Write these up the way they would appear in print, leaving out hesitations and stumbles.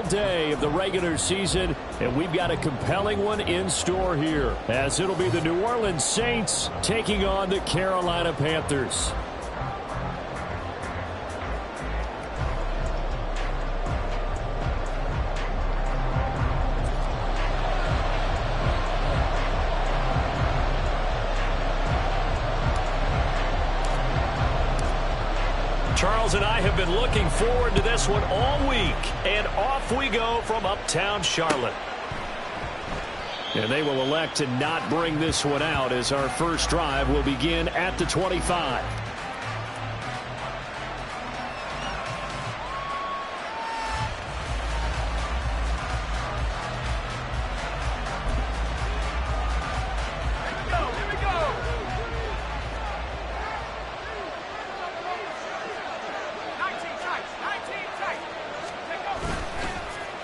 day of the regular season, and we've got a compelling one in store here, as it'll be the New Orleans Saints taking on the Carolina Panthers. Charles and I have been looking forward to this one all week, and off we go from uptown Charlotte. And they will elect to not bring this one out, as our first drive will begin at the 25.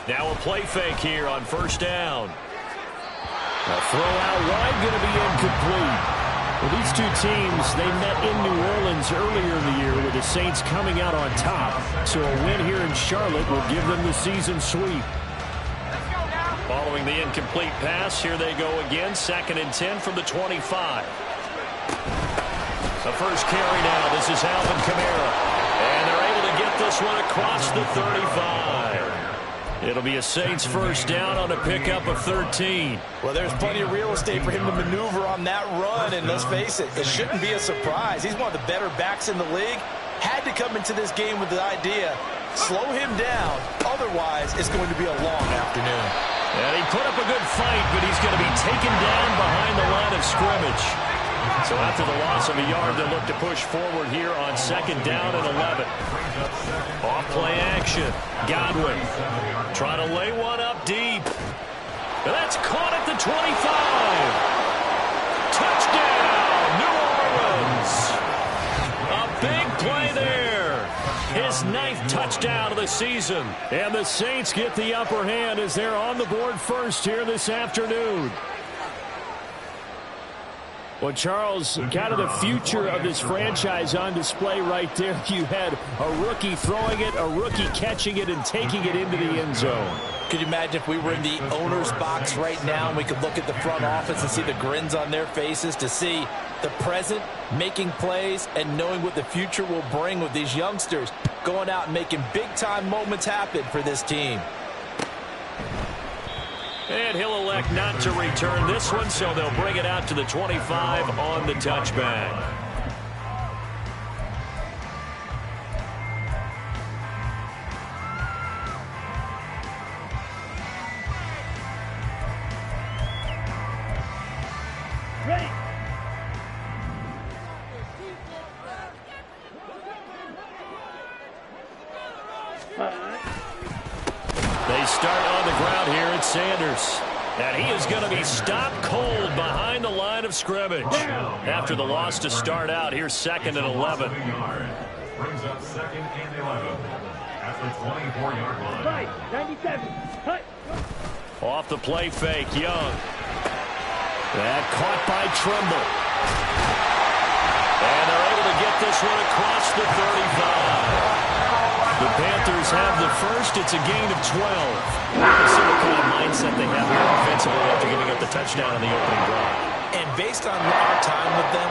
Now a play fake here on first down. A throw out wide, going to be incomplete. Well, these two teams, they met in New Orleans earlier in the year with the Saints coming out on top. So a win here in Charlotte will give them the season sweep. Following the incomplete pass, here they go again. 2nd and 10 from the 25. The first carry now. This is Alvin Kamara. And they're able to get this one across the 35. It'll be a Saints first down on a pickup of 13. Well, there's plenty of real estate for him to maneuver on that run, and let's face it, it shouldn't be a surprise. He's one of the better backs in the league. Had to come into this game with the idea, slow him down, otherwise it's going to be a long afternoon. And he put up a good fight, but he's going to be taken down behind the line of scrimmage. So after the loss of a yard, they'll look to push forward here on 2nd down and 11. Off play action. Godwin trying to lay one up deep. And that's caught at the 25. Touchdown, New Orleans. A big play there. His 9th touchdown of the season. And the Saints get the upper hand as they're on the board first here this afternoon. Well, Charles, kind of the future of this franchise on display right there. You had a rookie throwing it, a rookie catching it, and taking it into the end zone. Could you imagine if we were in the owner's box right now and we could look at the front office and see the grins on their faces, to see the present making plays and knowing what the future will bring with these youngsters going out and making big-time moments happen for this team. And he'll elect not to return this one, so they'll bring it out to the 25 on the touchback. Ready. They start on the ground here at Sanders. And he is going to be stopped cold behind the line of scrimmage. After the loss to start out, here's 2nd and 11. Brings up 2nd and 11 at the 24-yard line. Right, 97. Cut. Off the play fake, Young. That caught by Trimble. And they're able to get this one across the 35. The Panthers have the first. It's a gain of 12. We'll see what kind of mindset they have here offensively after giving up the touchdown in the opening drive. And based on our time with them,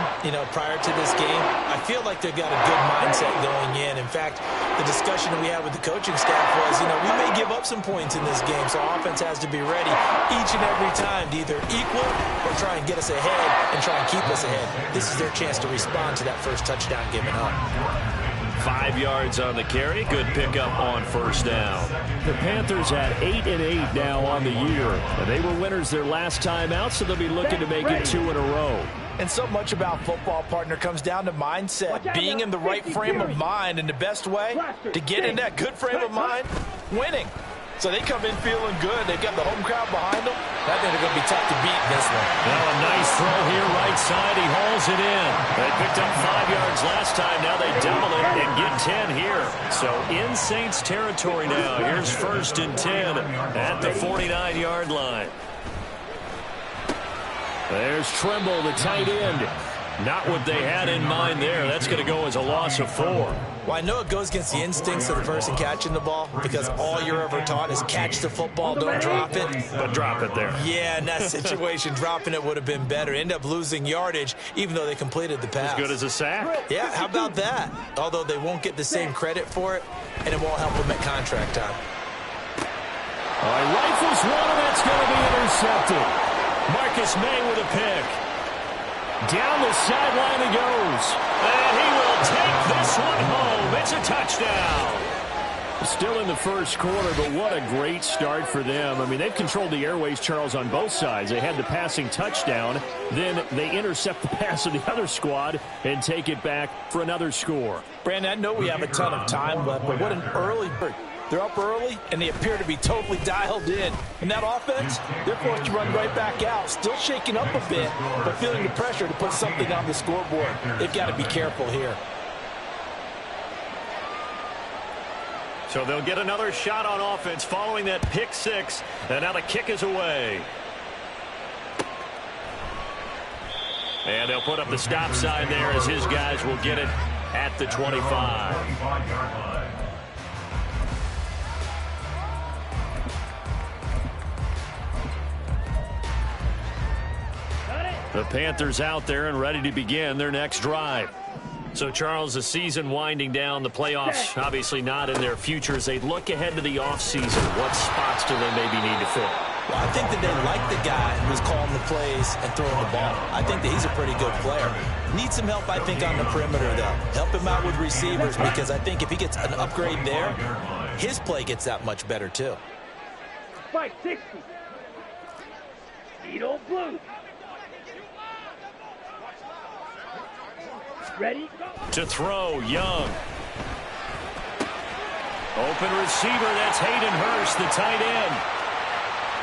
prior to this game, I feel like they've got a good mindset going in. In fact, the discussion we had with the coaching staff was, we may give up some points in this game, so offense has to be ready each and every time to either equal or try and get us ahead and try and keep us ahead. This is their chance to respond to that first touchdown given up. 5 yards on the carry. Good pickup on first down. The Panthers at 8-8 now on the year. And they were winners their last time out, so they'll be looking to make it 2 in a row. And so much about football, partner, comes down to mindset. Being in the right frame of mind, and the best way to get in that good frame of mind, winning. So they come in feeling good. They've got the home crowd behind them. I think they're going to be tough to beat in this one. Now a nice throw here right side. He hauls it in. They picked up 5 yards last time. Now they double it and get 10 here. So in Saints territory now. Here's 1st and 10 at the 49-yard line. There's Trimble, the tight end. Not what they had in mind there. That's going to go as a loss of 4. Well, I know it goes against the instincts of the person catching the ball because all you're ever taught is catch the football, don't drop it. But drop it there. Yeah, in that situation, dropping it would have been better. End up losing yardage, even though they completed the pass. As good as a sack. Yeah, how about that? Although they won't get the same credit for it, and it won't help them at contract time. All right, rifles one, and that's going to be intercepted. Marcus May with a pick. Down the sideline he goes. And he will take this one home. It's a touchdown. Still in the first quarter, but what a great start for them. I mean, they've controlled the airways, Charles, on both sides. They had the passing touchdown. Then they intercept the pass of the other squad and take it back for another score. Brandon, I know we have a ton of time left, but what an early break. They're up early, and they appear to be totally dialed in. And that offense, they're forced to run right back out, still shaking up a bit, but feeling the pressure to put something on the scoreboard. They've got to be careful here. So they'll get another shot on offense following that pick six, and now the kick is away. And they'll put up the stop sign there as his guys will get it at the 25. The Panthers out there and ready to begin their next drive. So, Charles, the season winding down, the playoffs obviously not in their future. As they look ahead to the offseason, what spots do they maybe need to fill? Well, I think that they like the guy who's calling the plays and throwing the ball. I think that he's a pretty good player. Needs some help, I think, on the perimeter, though. Help him out with receivers because I think if he gets an upgrade there, his play gets that much better, too. 560. Edo Blue. Ready? To throw, Young. Open receiver, that's Hayden Hurst, the tight end.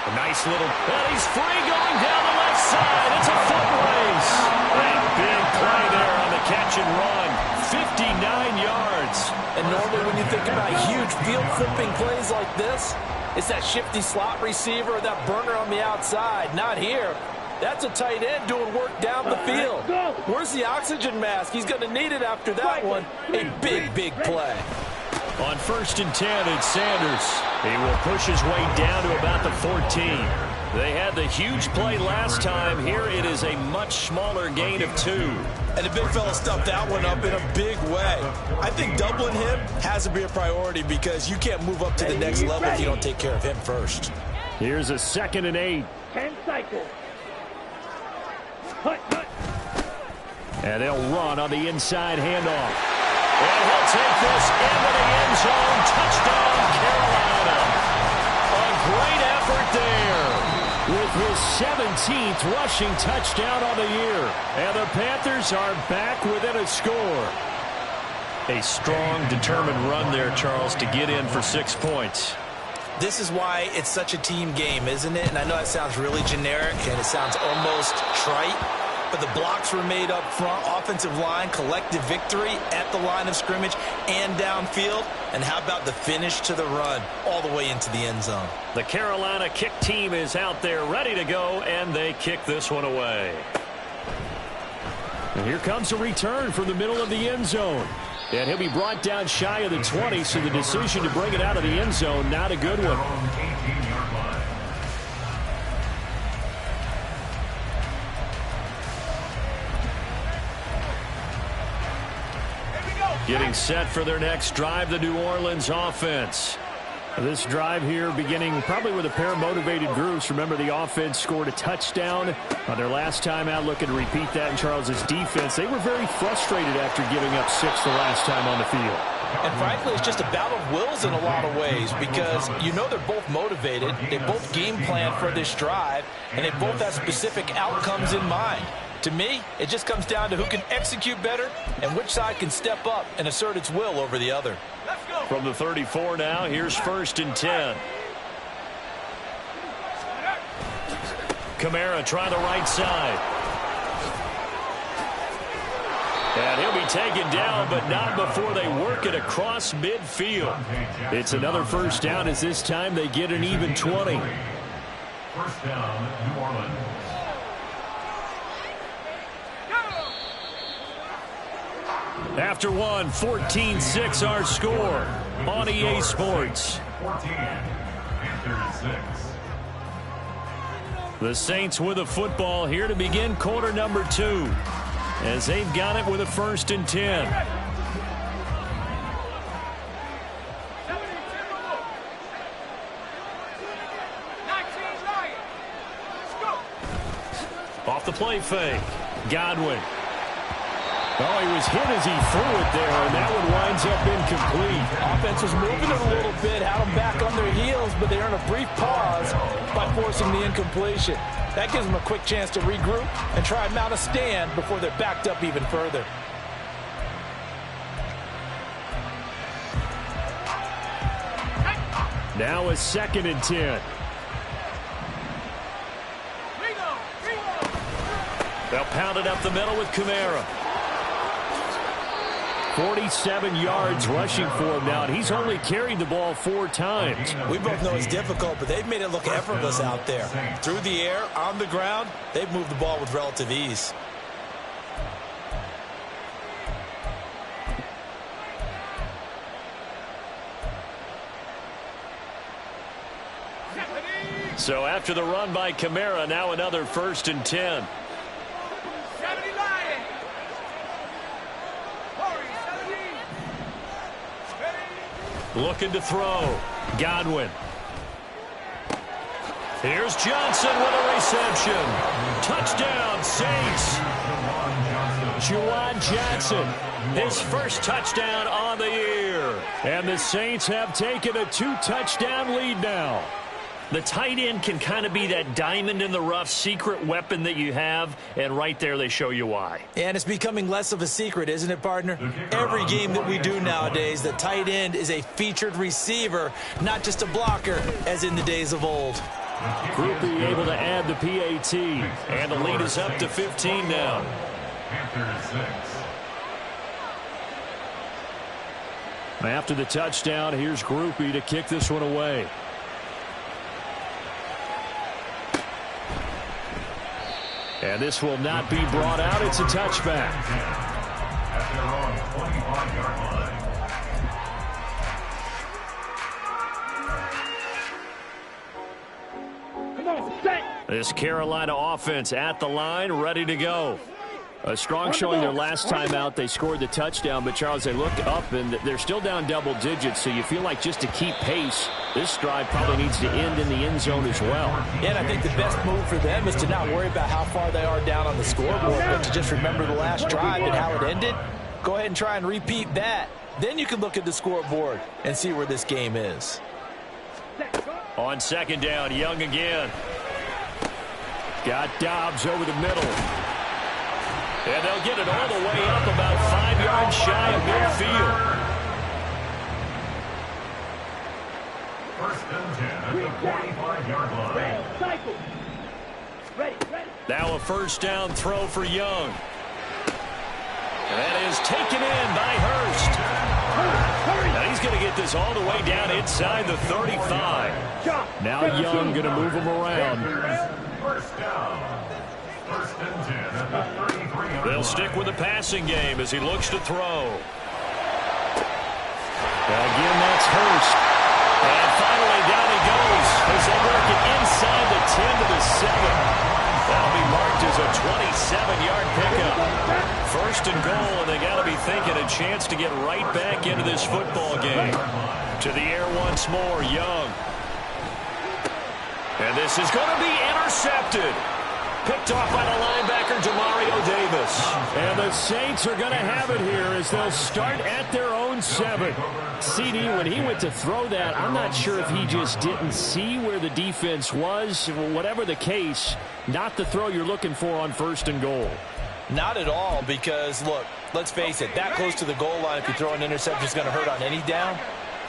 A nice little, and he's free going down the left side. It's a foot race. And big play there on the catch and run. 59 yards. And normally when you think about huge field flipping plays like this, it's that shifty slot receiver or that burner on the outside. Not here. That's a tight end doing work down the field. Where's the oxygen mask? He's going to need it after that one. A big, big play. On 1st and 10, it's Sanders. He will push his way down to about the 14. They had the huge play last time. Here it is a much smaller gain of 2. And the big fella stuffed that one up in a big way. I think doubling him has to be a priority because you can't move up to the next level if you don't take care of him first. Here's a 2nd and 8. 10 cycles. And they'll run on the inside handoff. And he'll take this into the end zone. Touchdown, Carolina. A great effort there with his 17th rushing touchdown on the year. And the Panthers are back within a score. A strong, determined run there, Charles, to get in for 6 points. This is why it's such a team game, isn't it? And I know that sounds really generic and it sounds almost trite, but the blocks were made up front, offensive line, collective victory at the line of scrimmage and downfield. And how about the finish to the run all the way into the end zone? The Carolina kick team is out there ready to go, and they kick this one away. And here comes a return from the middle of the end zone. And he'll be brought down shy of the 20, so the decision to bring it out of the end zone, not a good one. Getting set for their next drive, the New Orleans offense. This drive here beginning probably with a pair of motivated groups. Remember, the offense scored a touchdown on their last time out. Looking to repeat that in Charles's defense. They were very frustrated after giving up 6 the last time on the field. And frankly, it's just a battle of wills in a lot of ways because you know they're both motivated. They both game plan for this drive, and they both have specific outcomes in mind. To me, it just comes down to who can execute better and which side can step up and assert its will over the other. From the 34 now, here's 1st and 10. Kamara trying the right side. And he'll be taken down, but not before they work it across midfield. It's another 1st down as this time they get an even 20. 1st down, New Orleans. After one, 14-6 our score on EA Sports. 14, Panthers 6. The Saints with a football here to begin quarter number 2, as they've got it with a 1st and 10. Off the play fake, Godwin. Oh, he was hit as he threw it there, and that one winds up incomplete. Offense was moving it a little bit, had them back on their heels, but they earned a brief pause by forcing the incompletion. That gives them a quick chance to regroup and try and mount a stand before they're backed up even further. Now a 2nd and 10. They'll pound it up the middle with Kamara. 47 yards rushing for him now, and he's only carried the ball 4 times. We both know it's difficult, but they've made it look effortless out there. Through the air, on the ground, they've moved the ball with relative ease. So after the run by Kamara, now another 1st and 10. Looking to throw. Godwin. Here's Johnson with a reception. Touchdown, Saints. Juwan Johnson, his first touchdown on the year. And the Saints have taken a 2-touchdown lead now. The tight end can kind of be that diamond in the rough secret weapon that you have, and right there they show you why. And it's becoming less of a secret, isn't it, partner? Every game that we do nowadays, the tight end is a featured receiver, not just a blocker, as in the days of old. Groupie able to add the PAT, and the lead is up to 15 now. Panthers 6. After the touchdown, here's Groupie to kick this one away. And this will not be brought out. It's a touchback. At their own 25-yard line. Come on, set. This Carolina offense at the line, ready to go. A strong showing their last time out. They scored the touchdown, but, Charles, they look up, and they're still down double digits, so you feel like just to keep pace, this drive probably needs to end in the end zone as well. Yeah, and I think the best move for them is to not worry about how far they are down on the scoreboard, but to just remember the last drive and how it ended. Go ahead and try and repeat that. Then you can look at the scoreboard and see where this game is. On 2nd down, Young again. Got Dobbs over the middle. And they'll get it all the way up about 5 yards shy of midfield. 1st and 10 at the 45-yard line. Cycle. Ready. Now a 1st down throw for Young. And that is taken in by Hurst. Now he's going to get this all the way down inside the 35. Now Young going to move him around. 1st down. 1st and 10 at the 33-yard line. They'll stick with the passing game as he looks to throw. And again, that's Hurst. And finally, down he goes as they work it inside the 10 to the 7. That'll be marked as a 27-yard pickup. 1st and goal, and they got to be thinking a chance to get right back into this football game. To the air once more, Young. And this is going to be intercepted. Picked off by the linebacker, Demario Davis. And the Saints are going to have it here as they'll start at their own 7. CD, when he went to throw that, I'm not sure if he just didn't see where the defense was. Whatever the case, not the throw you're looking for on 1st and goal. Not at all, because, look, let's face it, that close to the goal line, if you throw an interception, is going to hurt on any down.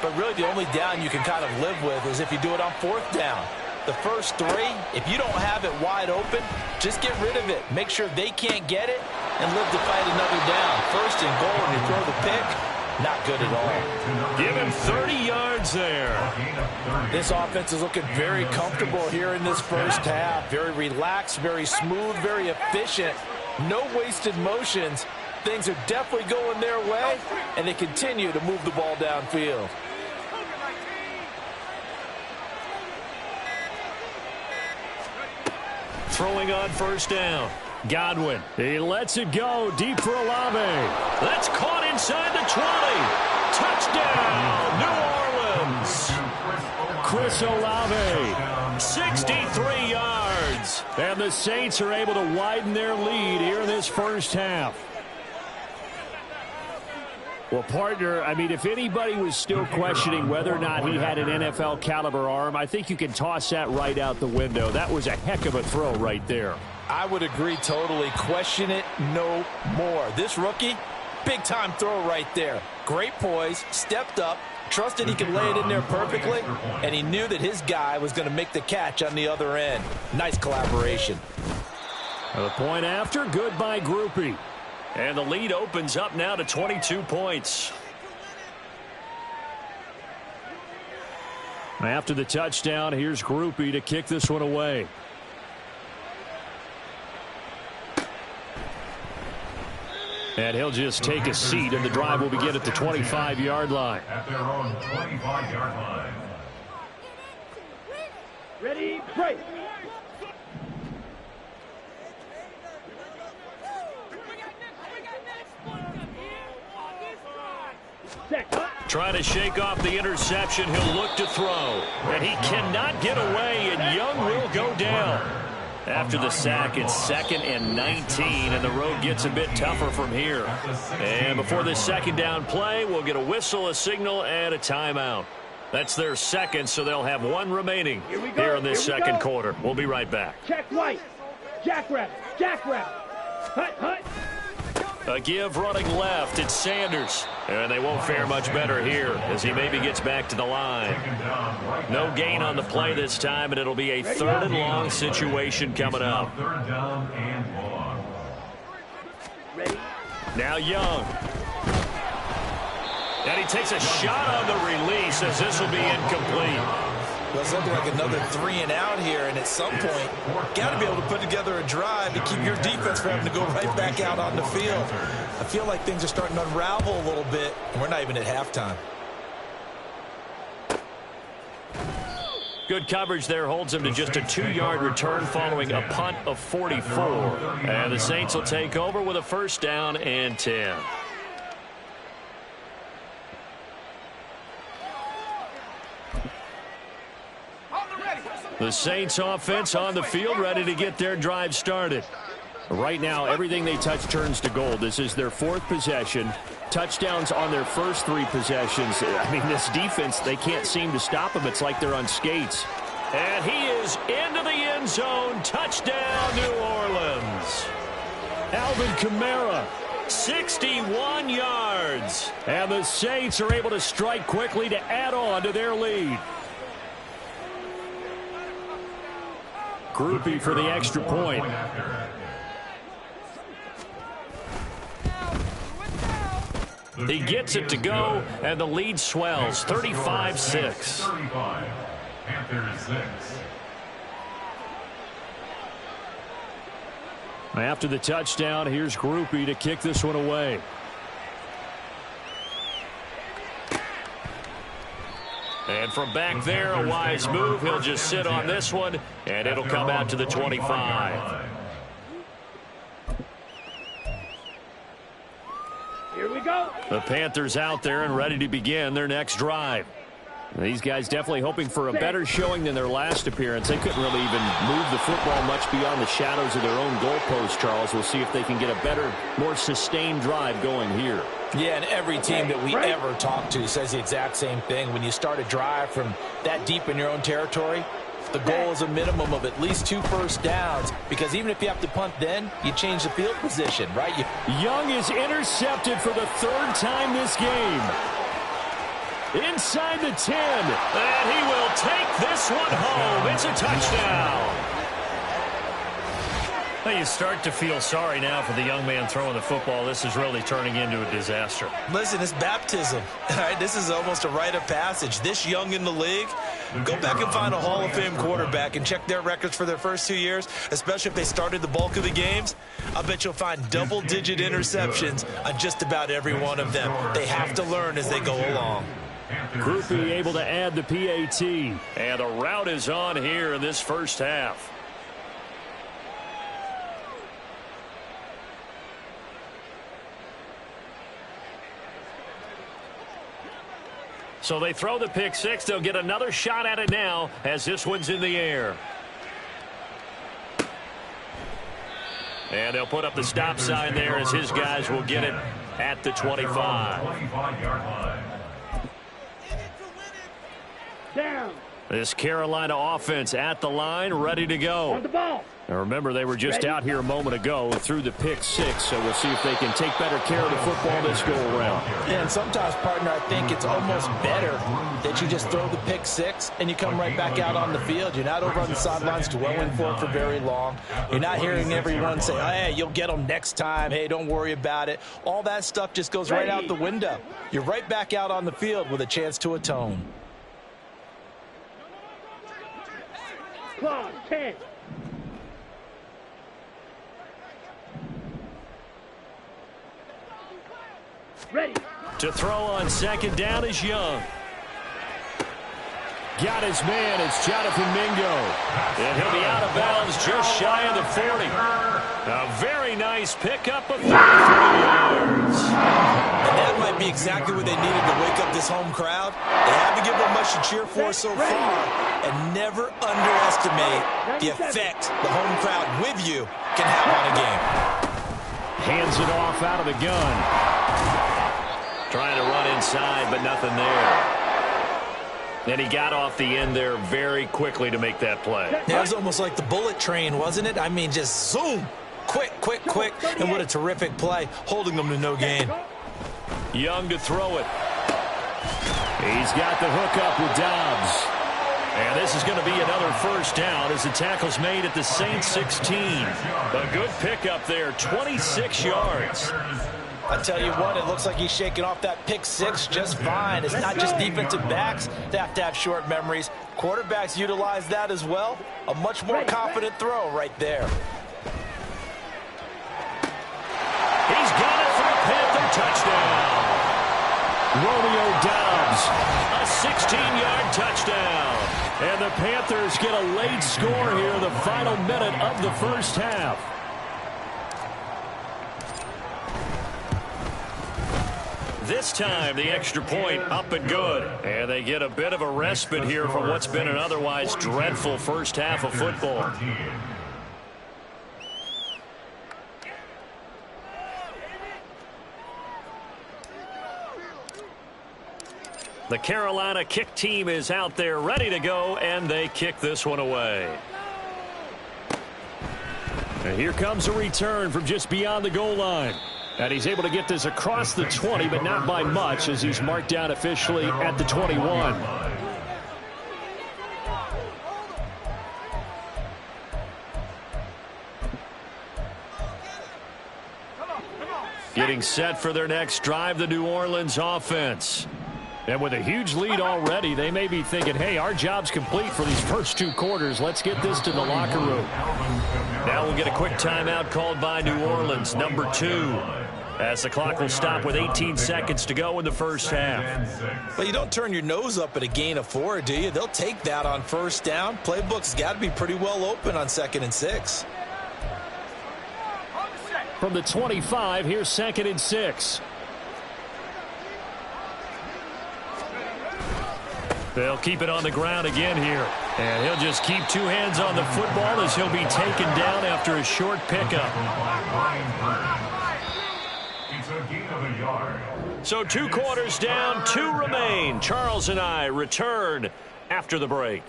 But really, the only down you can kind of live with is if you do it on 4th down. The first 3, if you don't have it wide open, just get rid of it. Make sure they can't get it and live to fight another down. 1st and goal, and you throw the pick, not good at all. Give him 30 yards there. This offense is looking very comfortable here in this first half. Very relaxed, very smooth, very efficient. No wasted motions. Things are definitely going their way, and they continue to move the ball downfield. Throwing on first down. Godwin. He lets it go deep for Olave. That's caught inside the 20. Touchdown, New Orleans. Chris Olave. 63 yards. And the Saints are able to widen their lead here in this first half. Well, partner, I mean, if anybody was still questioning whether or not he had an NFL caliber arm, I think you can toss that right out the window. That was a heck of a throw right there. I would agree totally. Question it no more. This rookie, big-time throw right there. Great poise, stepped up, trusted he could lay it in there perfectly, and he knew that his guy was going to make the catch on the other end. Nice collaboration. The point after, good by Groupie. And the lead opens up now to 22 points. After the touchdown, here's Groupie to kick this one away. And he'll just take a seat, and the drive will begin at the 25-yard line. At their own 25-yard line. Ready, break. Trying to shake off the interception. He'll look to throw. And he cannot get away, and Young will go down. After the sack, it's 2nd and 19, and the road gets a bit tougher from here. And before this second down play, we'll get a whistle, a signal, and a timeout. That's their second, so they'll have one remaining here in this second quarter. We'll be right back. Check white. Jackrabbit. Jackrabbit. Hut, hut. A give running left. It's Sanders. And they won't fare much better here as he maybe gets back to the line. No gain on the play this time, and it'll be a 3rd and long situation coming up. 3rd down and long. Ready. Now Young. And he takes a shot on the release as this will be incomplete. Well, it's looking like another 3 and out here, and at some point, got to be able to put together a drive to keep your defense from having to go right back out on the field. I feel like things are starting to unravel a little bit, and we're not even at halftime. Good coverage there holds him to just a 2-yard return following a punt of 44. And the Saints will take over with a 1st down and 10. The Saints offense on the field, ready to get their drive started. Right now, everything they touch turns to gold. This is their 4th possession. Touchdowns on their first 3 possessions. I mean, this defense, they can't seem to stop them. It's like they're on skates. And he is into the end zone. Touchdown, New Orleans. Alvin Kamara, 61 yards. And the Saints are able to strike quickly to add on to their lead. Groupie for the extra point. He gets it to go, and the lead swells, 35-6. 35. Panthers 6. After the touchdown, here's Groupie to kick this one away. And from back there, a wise move. He'll just sit on this one, and it'll come out to the 25. Here we go. The Panthers out there and ready to begin their next drive. These guys definitely hoping for a better showing than their last appearance. They couldn't really even move the football much beyond the shadows of their own goalpost, Charles. We'll see if they can get a better, more sustained drive going here. Yeah, and every team that we ever talk to says the exact same thing. When you start a drive from that deep in your own territory, the goal is a minimum of at least 2 first downs, because even if you have to punt then, you change the field position, right? Young is intercepted for the 3rd time this game. Inside the 10, and he will take this one home. It's a touchdown. Well, you start to feel sorry now for the young man throwing the football. This is really turning into a disaster. Listen, it's baptism. All right, this is almost a rite of passage. This young in the league, Go back and find a Hall of Fame quarterback and check their records for their first 2 years, especially if they started the bulk of the games. I bet you'll find double-digit interceptions on just about every one of them. They have to learn as they go along. Groupie able to add the PAT. And the route is on here in this first half. So they throw the pick six. They'll get another shot at it now as this one's in the air. And they'll put up the stop sign there as his guys will get it at the 25. Down. This Carolina offense at the line, ready to go. On the ball. Now remember, they were just out here a moment ago through the pick six, so we'll see if they can take better care of the football this go around. Yeah, and sometimes, partner, I think it's almost better that you just throw the pick six and you come right back out on the field. You're not over on the sidelines dwelling for it for very long. You're not hearing everyone say, hey, you'll get them next time. Hey, don't worry about it. All that stuff just goes right out the window. You're right back out on the field with a chance to atone. Clock, 10. Ready. To throw on second down is Young. Got his man. It's Jonathan Mingo. And he'll be out of bounds just shy of the 40. A very nice pickup of 33 yards. And that might be exactly what they needed to wake up this home crowd. They haven't given them much to cheer for so far. And never underestimate the effect the home crowd with you can have on a game. Hands it off out of the gun. Trying to run inside, but nothing there. And he got off the end there very quickly to make that play. That was almost like the bullet train, wasn't it? I mean, just zoom. Quick, quick, quick. And what a terrific play, holding them to no gain. Young to throw it. He's got the hook up with Dobbs. And this is going to be another first down as the tackle's made at the Saints 16. A good pickup there, 26 yards. I tell you what, it looks like he's shaking off that pick six just fine. It's not just defensive backs that have to have short memories. Quarterbacks utilize that as well. A much more confident throw right there. He's got it for a Panther touchdown. Romeo Dobbs, a 16-yard touchdown. And the Panthers get a late score here in the final minute of the first half. This time, the extra point up and good. And they get a bit of a respite here from what's been an otherwise dreadful first half of football. The Carolina kick team is out there ready to go, and they kick this one away. And here comes a return from just beyond the goal line. And he's able to get this across the 20, but not by much, as he's marked down officially at the 21. Getting set for their next drive, the New Orleans offense. And with a huge lead already, they may be thinking, hey, our job's complete for these first two quarters. Let's get this to the locker room. Now we'll get a quick timeout called by New Orleans, number 2. As the clock will stop with 18 seconds to go in the first half. Well, you don't turn your nose up at a gain of 4, do you? They'll take that on first down. Playbook's got to be pretty well open on 2nd and 6. From the 25, here's 2nd and 6. They'll keep it on the ground again here. And he'll just keep two hands on the football as he'll be taken down after a short pickup. So 2 quarters down, 2 remain. Charles and I return after the break.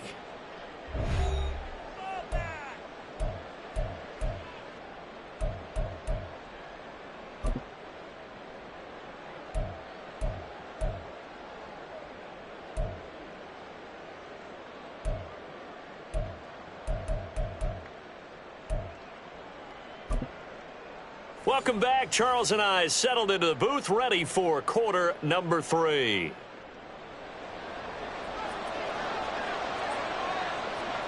Welcome back. Charles and I settled into the booth, ready for quarter number 3.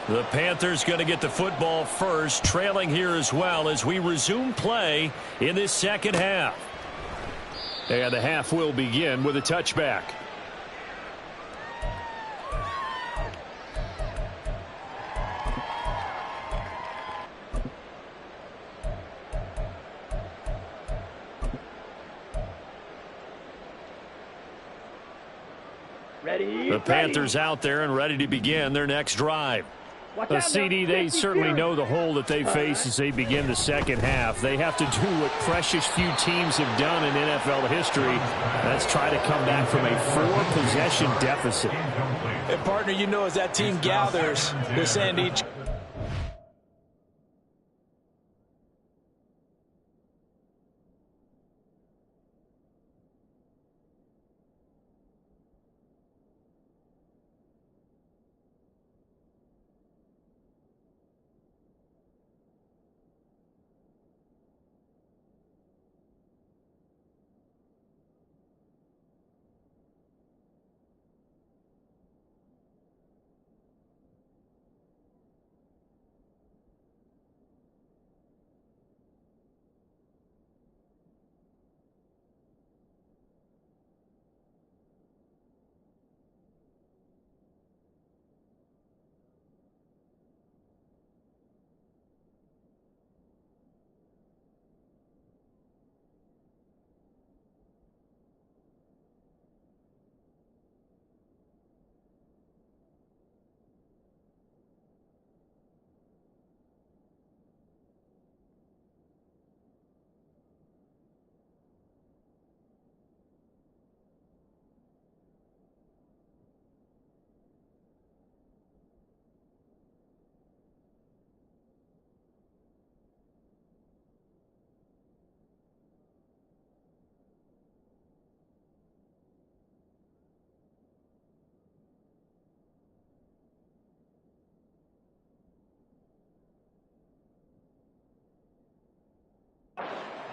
The Panthers going to get the football first, trailing here as well as we resume play in this second half. And the half will begin with a touchback. The Panthers out there and ready to begin their next drive. The CD, they certainly know the hole that they face as they begin the second half. They have to do what precious few teams have done in NFL history. That's try to come back from a 4-possession deficit. And partner, you know, as that team gathers, they're saying to each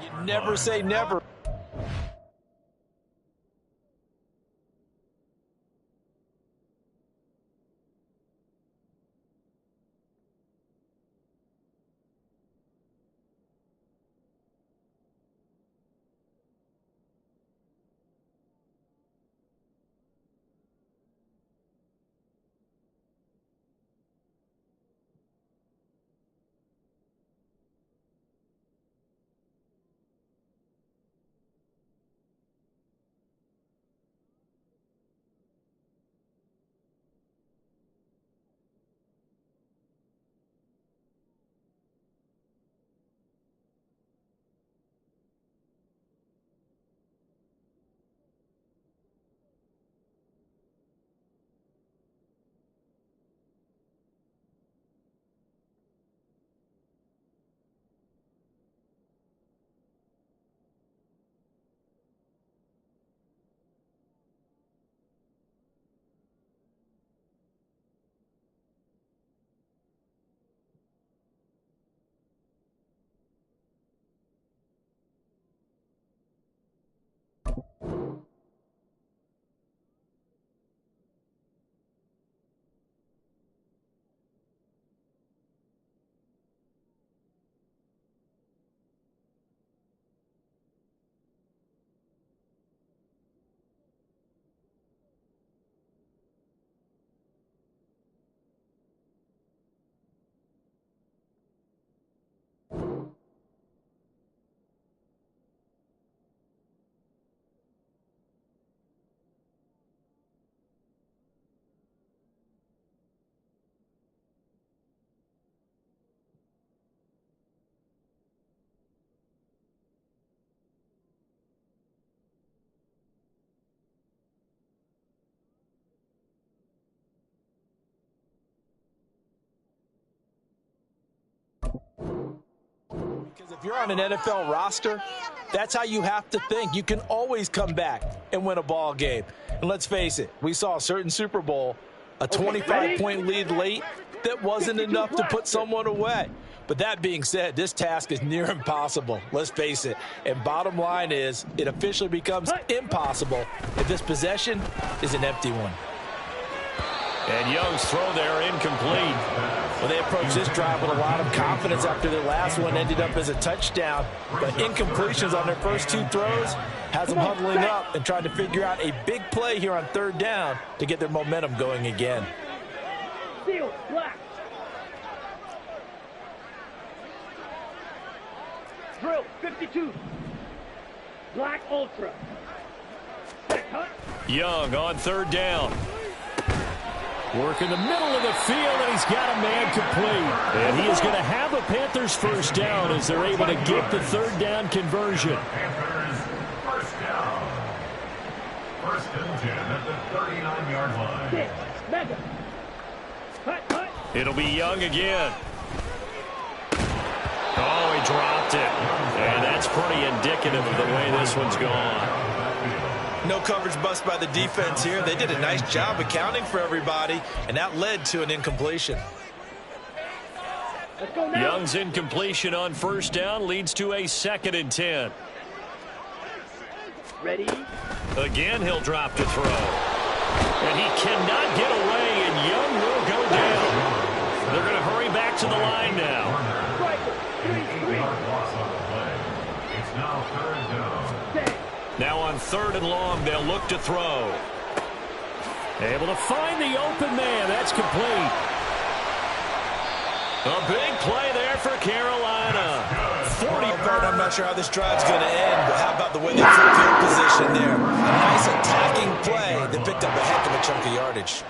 you never say never. Because if you're on an NFL roster, that's how you have to think. You can always come back and win a ball game. And let's face it, we saw a certain Super Bowl, a 25-point lead late that wasn't enough to put someone away. But that being said, this task is near impossible. Let's face it. And bottom line is, it officially becomes impossible if this possession is an empty one. And Young's throw there incomplete. Well, they approached this drive with a lot of confidence after their last one ended up as a touchdown. But incompletions on their first 2 throws has them huddling up and trying to figure out a big play here on 3rd down to get their momentum going again. Seal, black. Drill, 52. Black ultra. Young on 3rd down. Work in the middle of the field, and he's got a man complete. And he is going to have a Panthers first down as they're able to get the 3rd down conversion. Panthers first down. 1st and 10 at the 39-yard line. Mega. Cut. It'll be Young again. Oh, he dropped it. And that's pretty indicative of the way this one's gone. No coverage bust by the defense here. They did a nice job accounting for everybody, and that led to an incompletion. Let's go now. Young's incompletion on 1st down leads to a 2nd and 10. Ready? Again, he'll drop to throw. And he cannot get away, and Young will go down. They're going to hurry back to the line now. Striker, 3. Loss on the play. It's now 3rd down. Now on 3rd and long, they'll look to throw. Able to find the open man. That's complete. A big play there for Carolina. 40. I'm not sure how this drive's going to end, but how about the way they took field position there? A nice attacking play that picked up a heck of a chunk of yardage.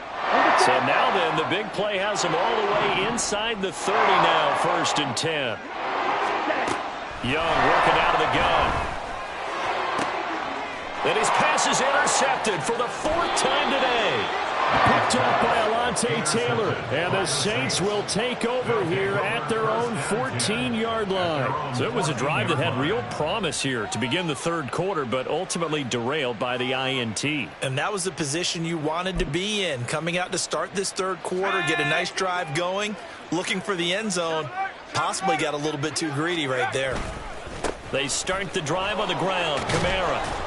So now then, the big play has them all the way inside the 30 now, 1st and 10. Young working out of the gun. And his pass is intercepted for the 4th time today. Picked up by Alontae Taylor. And the Saints will take over here at their own 14-yard line. So it was a drive that had real promise here to begin the 3rd quarter, but ultimately derailed by the INT. And that was the position you wanted to be in. Coming out to start this 3rd quarter, get a nice drive going, looking for the end zone. Possibly got a little bit too greedy right there. They start the drive on the ground. Kamara.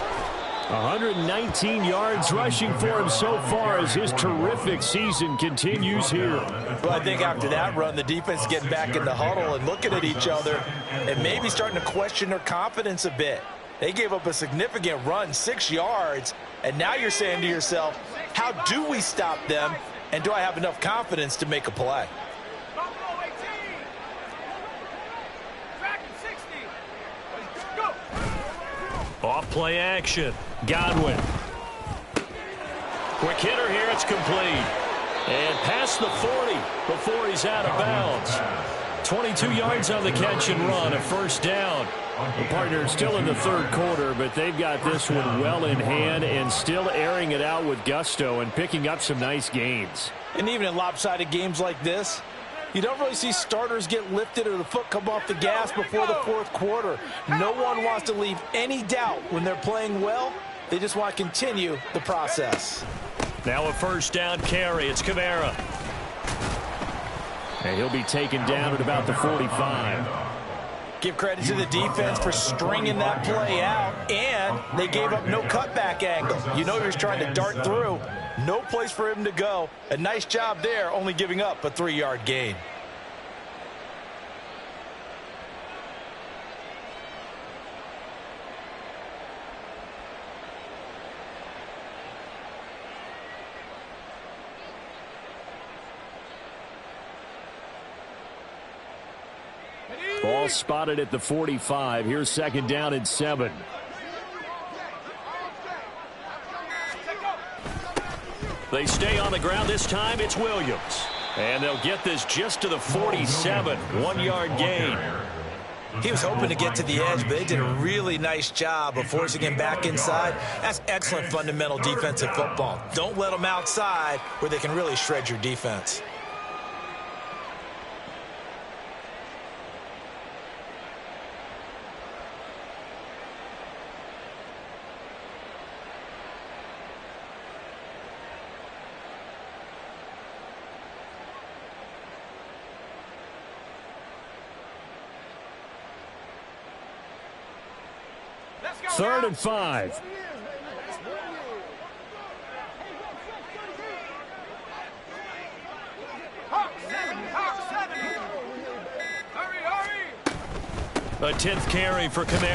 119 yards rushing for him so far as his terrific season continues here. Well, I think after that run, the defense getting back in the huddle and looking at each other and maybe starting to question their confidence a bit. They gave up a significant run, 6 yards, and now you're saying to yourself, how do we stop them, and do I have enough confidence to make a play? Off play action. Godwin. Quick hitter here. It's complete. And past the 40 before he's out of bounds. 22 yards on the catch and run. A 1st down. The partner still in the 3rd quarter, but they've got this one well in hand and still airing it out with gusto and picking up some nice gains. And even in lopsided games like this, you don't really see starters get lifted or the foot come off the gas before the 4th quarter. No one wants to leave any doubt when they're playing well. They just want to continue the process. Now a 1st down carry. It's Kamara. And he'll be taken down at about the 45. Give credit to the defense for stringing that play out, and they gave up no cutback angle. You know he was trying to dart through. No place for him to go. A nice job there, only giving up a 3-yard gain. Ball spotted at the 45. Here's 2nd down and 7. They stay on the ground this time. It's Williams. And they'll get this just to the 47. 1-yard gain. He was hoping to get to the edge, but they did a really nice job of forcing him back inside. That's excellent fundamental defensive football. Don't let them outside where they can really shred your defense. Third and 5. A 10th carry for Kamara.